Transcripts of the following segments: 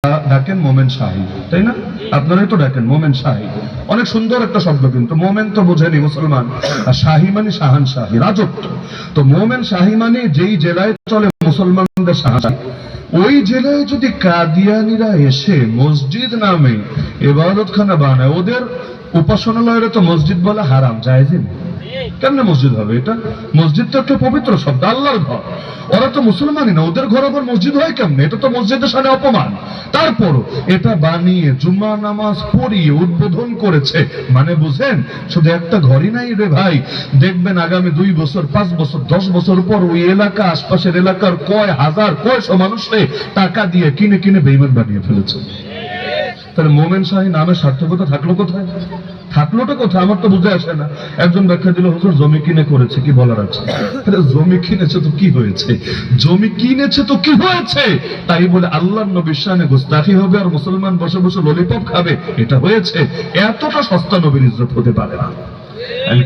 ডাকেন মোমেন শাহী, তাই না? আপনারাই তো ডাকেন মোমেন শাহী। অনেক সুন্দর একটা শব্দ, কিন্তু মোমেন তো বোঝেনি মুসলমান, আর শাহী মানে শাহান শাহী, রাজত্ব। তো মোমেন শাহী মানে যেই জেলায় চলে মুসলমানদের শাহান, ওই জেলায় যদি কাদিয়ানিরা এসে মসজিদ নামে ইবাদতখানা বানায়, ওদের উপাসনালয়ের তো মসজিদ বলা হারাম, জায়েজ নেই। কেমনে মসজিদ হবে এটা? মসজিদ তো একটা পবিত্র শব্দ, আল্লাহর ঘর। ওরা তো মুসলমানই না, ওদের ঘর আবার মসজিদ হয় কেমনে? এটা তো মসজিদের সামনে অপমান। তারপরও এটা বানিয়ে জুম্মা নামাজ পড়িয়ে উদ্বোধন করেছে, মানে বুঝেন, শুধু একটা ঘরই নাই রে ভাই। দেখবেন আগামী 2 বছর 5 বছর 10 বছর পর ওই এলাকা, আশপাশের এলাকার কয় হাজার কয়শো মানুষে টাকা দিয়ে কিনে কিনে বেঈমান বানিয়ে ফেলেছে। তাহলে মোমেন শাহী নামে সার্থকতা থাকলো কোথায়? থাকলোটা কোথায় আমার তো বুঝে আসে না। একজন ব্যাখ্যা দিল, হুজুর জমি কিনে করেছে, কি বলার আছে? জমি কিনেছে তো কি হয়েছে? জমি কিনেছে তো কি হয়েছে? তাই বলে আল্লাহর নবীর শানে গুস্তাখি হবে আর মুসলমান বসে বসে ললিপপ খাবে, এটা হয়েছে? এতটা সস্তা নবীর ইজ্জত হতে পারে না।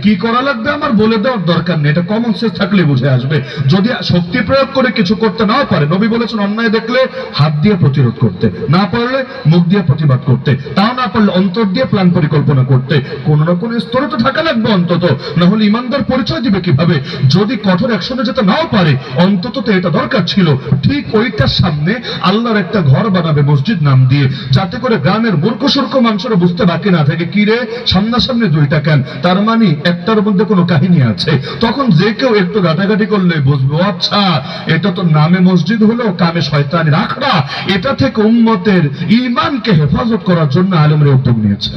কি করা লাগবে আমার বলে দেওয়ার দরকার নেই, এটা কমন সেন্স থাকলে বুঝে আসবে। যদি শক্তি প্রয়োগ করে কিছু করতে না পারে, নবী বলেছেন অন্যায় দেখলে হাত দিয়ে প্রতিরোধ করতে, না পারলে মুখ দিয়ে প্রতিবাদ করতে, তাও না পারলে অন্তর দিয়ে প্ল্যান পরিকল্পনা করতে। কোন না কোন স্তরে তো থাকা লাগবে অন্তত, না হলে ইমানদার পরিচয় দিবে কিভাবে? যদি কঠোর অ্যাকশনে যেতে নাও পারে, অন্তত তো এটা দরকার ছিল। ঠিক ওইটার সামনে আল্লাহর একটা ঘর বানাবে মসজিদ নাম দিয়ে, যাতে করে গ্রামের মূর্খ সূর্খ মানুষেরা বুঝতে বাকি না থাকে, কি রে সামনাসামনি দুইটা কেন, তার মানে একটার মধ্যে কোনো কাহিনী আছে। তখন যে কেউ একটু ঘাটাঘাটি করলে বুঝবো, আচ্ছা এটা তো নামে মসজিদ হলো, কামে শয়তানির আখড়া। এটা থেকে উম্মতের ঈমানকে হেফাজত করার জন্য আলেমরা উদ্যোগ নিয়েছে।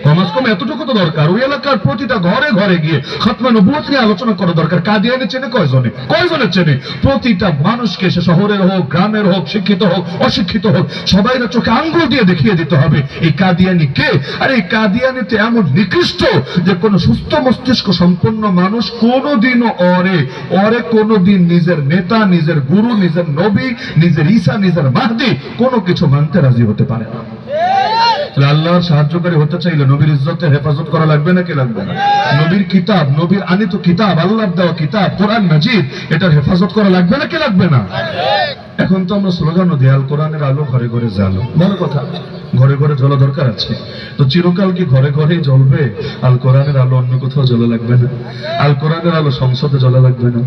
কমাস কম এতটুকু তো দরকার, ওই এলাকার প্রতিটা ঘরে ঘরে গিয়ে খতমে নবুয়ত নিয়ে আলোচনা করা দরকার। কাদিয়ানি চেনে কয়জনে? কয়জনে চেনে? প্রতিটা মানুষকে, সে শহরের হোক গ্রামের হোক, শিক্ষিত হোক অশিক্ষিত হোক, সবাই চোখে আঙ্গুল দিয়ে দেখিয়ে দিতে হবে এই কাদিয়ানি কে। আর এই কাদিয়ানিতে এমন নিকৃষ্ট যে কোন সুস্থ মস্তিষ্ক সম্পন্ন মানুষ কোনোদিনও ওরে কোনোদিন নিজের নেতা, নিজের গুরু, নিজের নবী, নিজের ঈসা, নিজের মাহদী কোনো কিছু মানতে রাজি হতে পারে না। আল্লাহর সাহায্যকারী হতে চাইলে নবীর ইজ্জতের হেফাজত করা লাগবে নাকি লাগবে না? নবীর কিতাব, নবীর আনিত কিতাব, আল্লাহর দেওয়া কিতাব কোরআন মাজিদ, এটার হেফাজত করা লাগবে নাকি লাগবে না? এখন তো আমরা স্লোগানও দিই, আল কোরআনের আলো ঘরে ঘরে জ্বালো। বড় কথা, ঘরে ঘরে জ্বলা দরকার আছে। তো চিরকাল কি ঘরে ঘরেই জ্বলবে? আল কোরআনের আলো অন্য কোথাও জ্বলা লাগবে না। আল কোরআনের আলো সংসদে জ্বলা লাগবে না।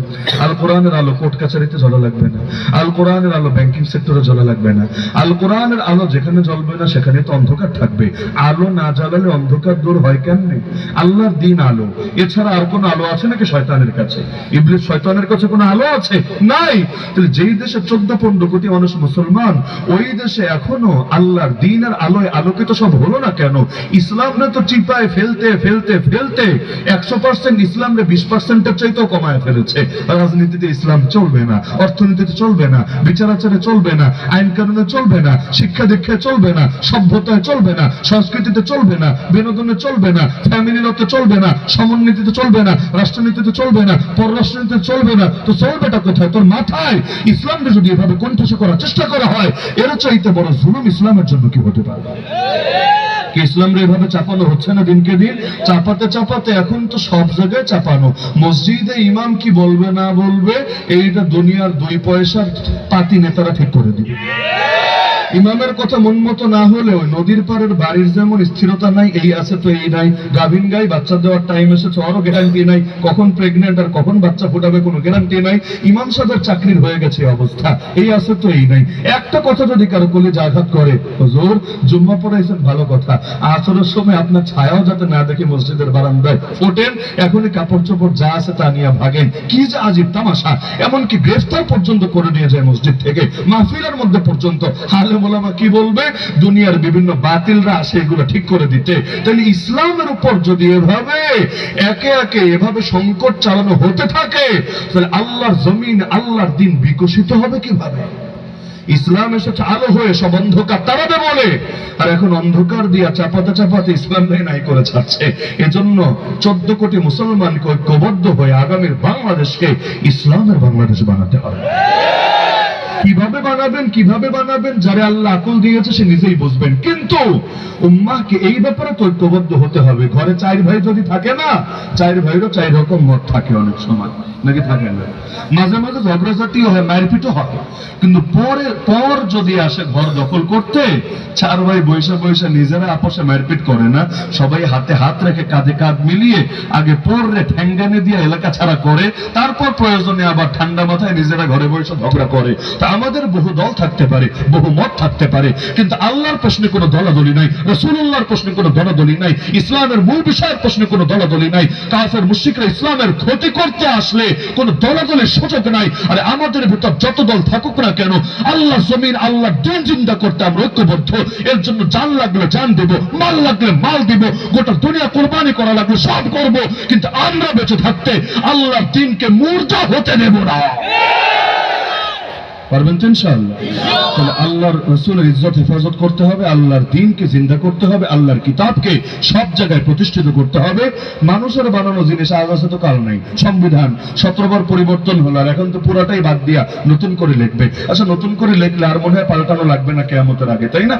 আল কোরআনের আলো কোর্ট কাছারিতে জ্বলা লাগবে না। আল কোরআনের আলো ব্যাংকিং সেক্টরে জ্বলা লাগবে না। আল কোরআনের আলো যেখানে জ্বলবে না সেখানে তো অন্ধকার থাকবে। আলো না জ্বালালে অন্ধকার দূর হয় কেমনে? আল্লাহর দিন আলো, এছাড়া আর কোনো আলো আছে নাকি শয়তানের কাছে? ইবলিস শয়তানের কাছে কোনো আলো আছে? নাই। তাহলে যেই দেশে 14-15 কোটি মানুষ মুসলমান, ওই দেশে এখনো আল্লাহর দিন আর আলোয় আলোকিত সব হলো না কেন? ইসলামরে তো চিপায় ফেলতে ফেলতে ফেলতে 100% ইসলামরে 20%-এর চাইতেও কমায় ফেলেছে। রাজনীতিতে ইসলাম চলবে না, অর্থনীতিতে চলবে না, বিচার আচারে চলবে না, আইন কানুনে চলবে না, শিক্ষা দীক্ষায় চলবে না, সভ্যতায় চলবে না, সংস্কৃতিতে চলবে না, বিনোদনে চলবে না, ফ্যামিলি লতে চলবে না, সমন্বিতিতে চলবে না, রাষ্ট্রনীতিতে চলবে না, পররাষ্ট্রনীতিতে চলবে না। তো চলবেটা কোথায়? তোর মাথায়। ইসলামকে যদি এভাবে কণ্ঠাসা করার চেষ্টা করা হয়, এর চাইতে বড় জুলুম ইসলামের জন্য কি হতে পারে? কি ইসলামরে এভাবে চাপানো হচ্ছে না দিনকে দিন? চাপাতে চাপাতে এখন তো সব জায়গায় চাপানো। মসজিদে ইমাম কি বলবে না বলবে, এইটা দুনিয়ার 2 পয়সার পাতি নেতারা ঠিক করে দিবে। ইমামের কথা মন মতো না হলেও নদীর পাড়ের বাড়ির যেমন স্থিরতা নাই, এই আছে তো এই নাই। গাভিন গাই বাচ্চা দেওয়ার টাইম এসেছে, আরো গ্যারান্টি নাই। কখন প্রেগনেন্ট আর কখন বাচ্চা ফোটাবে কোনো গ্যারান্টি নাই। ইমাম সাহেবের চাকরির হয়ে গেছে অবস্থা, এই আছে তো এই নাই। একটা কথা যদি কারো কলিজা আঘাত করে, হুজুর জুম্মা পড়াইছেন ভালো কথা, আসরের সময় আপনার ছায়াও যাতে না দেখে মসজিদের বারান্দায় ফোটেন, এখনই কাপড় চোপড় যা আছে তা নিয়ে ভাগেন। কি যে আজীব তামাশা! এমনকি গ্রেফতার পর্যন্ত করে নিয়ে যায় মসজিদ থেকে, মাহফিলের মধ্যে পর্যন্ত। আলেমা কি বলবে? দুনিয়ার বিভিন্ন বাতিলরা আসে এগুলো ঠিক করে দিতে। তাহলে ইসলামের উপর যদি এভাবে একে একে এভাবে সংকট চালানো হতে থাকে, তাহলে আল্লাহর জমিন, আল্লাহর দিন বিকশিত হবে কিভাবে? ইসলাম এসেছে আলো হয়ে, সব অন্ধকার তাড়াবে বলে, আর এখন অন্ধকার দিয়া চাপাতে চাপাতে ইসলাম নাই করে ছাড়ছে। এজন্য 14 কোটি মুসলমানকে ঐক্যবদ্ধ হয়ে আগামীর বাংলাদেশকে ইসলামের বাংলাদেশ বানাতে হবে। কিভাবে বানাবেন, কিভাবে বানাবেন, যারা আল্লাহ আকল দিয়েছে সে নিজেই বুঝবেন। কিন্তু উম্মাহকে এই ব্যাপারে ঐক্যবদ্ধ হতে হবে। ঘরে 4 ভাই যদি থাকে না, 4 ভাইয়েরও 4 রকম মত থাকে অনেক সময়। নাকি থাকে না? মাঝে মাঝে ঝগড়াঝাটিও হয়, মারপিটও হয়, কিন্তু পর যদি আসে ঘর দখল করতে, 4 ভাই বৈশা বৈশা নিজেরা আপোষে মারপিট করে না, সবাই হাতে হাত রেখে কাঁধে কাঁধ মিলিয়ে আগে পরে ঠ্যাঙ্গানে দিয়ে এলাকা ছাড়া করে, তারপর প্রয়োজনে আবার ঠান্ডা মাথায় নিজেরা ঘরে বসে ঝগড়া করে। তা আমাদের বহু দল থাকতে পারে, বহু মত থাকতে পারে, কিন্তু আল্লাহর প্রশ্নে কোনো দলাদলি নাই, রাসূলুল্লাহর প্রশ্নে কোনো দলাদলি নাই, ইসলামের মূল বিষয়ের প্রশ্নে কোনো দলাদলি নাই। কাফের মুশরিকরা ইসলামের ক্ষতি করতে আসলে কোনো দলাদলির সুযোগ নাই। আর আমাদের ভিতর যত দল থাকুক না কেন, আল্লাহ জমিন, আল্লাহ দিন জিন্দা করতে আমরা ঐক্যবদ্ধ। এর জন্য জান লাগলে জান দেব, মাল লাগলে মাল দিব, গোটা দুনিয়া কোরবানি করা লাগলে সব করব, কিন্তু আমরা বেঁচে থাকতে আল্লাহর দিনকে মুর্দা হতে দেব না। পারবেন তো ইনশাআল্লাহ? তাহলে আল্লাহর রাসূলের ইজ্জত হেফাজত করতে হবে, আল্লাহর দ্বীনকে জিন্দা করতে হবে, আল্লাহর কিতাবকে সব জায়গায় প্রতিষ্ঠিত করতে হবে। মানুষের বানানো জিনিস আজ আছে তো কাল নাই। সংবিধান 17 বার পরিবর্তন হলো, আর এখন তো পুরাটাই বাদ দিয়া নতুন করে লিখবে। আচ্ছা, নতুন করে লিখলে আর মনে হয় পাল্টানো লাগবে না কিয়ামতের আগে, তাই না?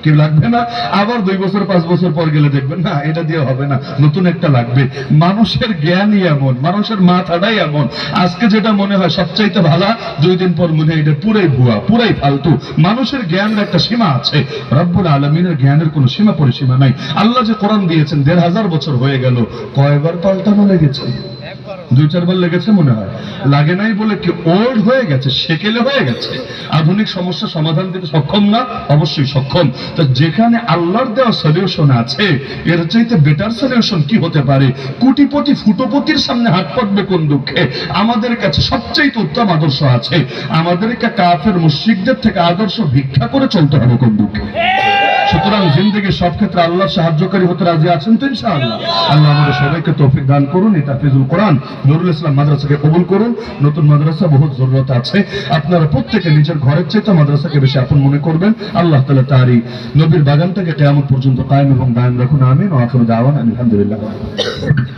কি লাগবে না? আবার 2 বছর 5 বছর পর গেলে দেখবেন না এটা দিয়ে হবে না, নতুন একটা লাগবে। মানুষের জ্ঞানই এমন, মানুষের মাথাটাই এমন, আজকে যেটা মনে হয় সবচাইতে ভালো, 2 দিন পর মনে হয় এটা পুরাই ভুয়া, পুরাই ফালতু। মানুষের জ্ঞানের একটা সীমা আছে, রব্বুল আলামিনের জ্ঞানের কোনো সীমা পরিসীমা নাই। আল্লাহ যে কোরআন দিয়েছেন 1500 বছর হয়ে গেল, কয়বার পাল্টানো লেগেছে? 2-4 বার লেগেছে মনে হয়। লাগে নাই বলে কি ওল্ড হয়ে গেছে, সেকেলে হয়ে গেছে? আধুনিক সমস্যা সমাধান দিতে সক্ষম না? অবশ্যই সক্ষম। তো যেখানে আল্লাহর দেওয়া সলিউশন আছে, এর চাইতে বেটার সলিউশন কি হতে পারে? কোটিপতি ফুটোপতির সামনে হাত পাতবে কোন দুঃখে? আমাদের কাছে সবচাইতে উত্তম আদর্শ আছে, আমাদেরকে কাফের মুশরিকদের থেকে আদর্শ ভিক্ষা করে চলতে হবে কোন দুঃখে? সুতরাং জিন্দেগির সব ক্ষেত্রে আল্লাহর সাহায্যকারী হতে রাজি আছেন তো ইনশাআল্লাহ? আল্লাহ আমাদের সবাইকে তৌফিক দান করুন। এটা তাফসীরুল কোরআন নুরুল ইসলাম মাদ্রাসাকে কবুল করুন। নতুন মাদ্রাসা বহুত জরুরত আছে, আপনারা প্রত্যেকে নিজের ঘরের চাইতে মাদ্রাসাকে বেশি আপন মনে করবেন। আল্লাহ তাআলা তারই নবীর বাগানটাকে কিয়ামত পর্যন্ত কায়েম এবং দায়েম রাখুন। আমিন। ওয়া আখিরু দাওয়ানা আলহামদুলিল্লাহ।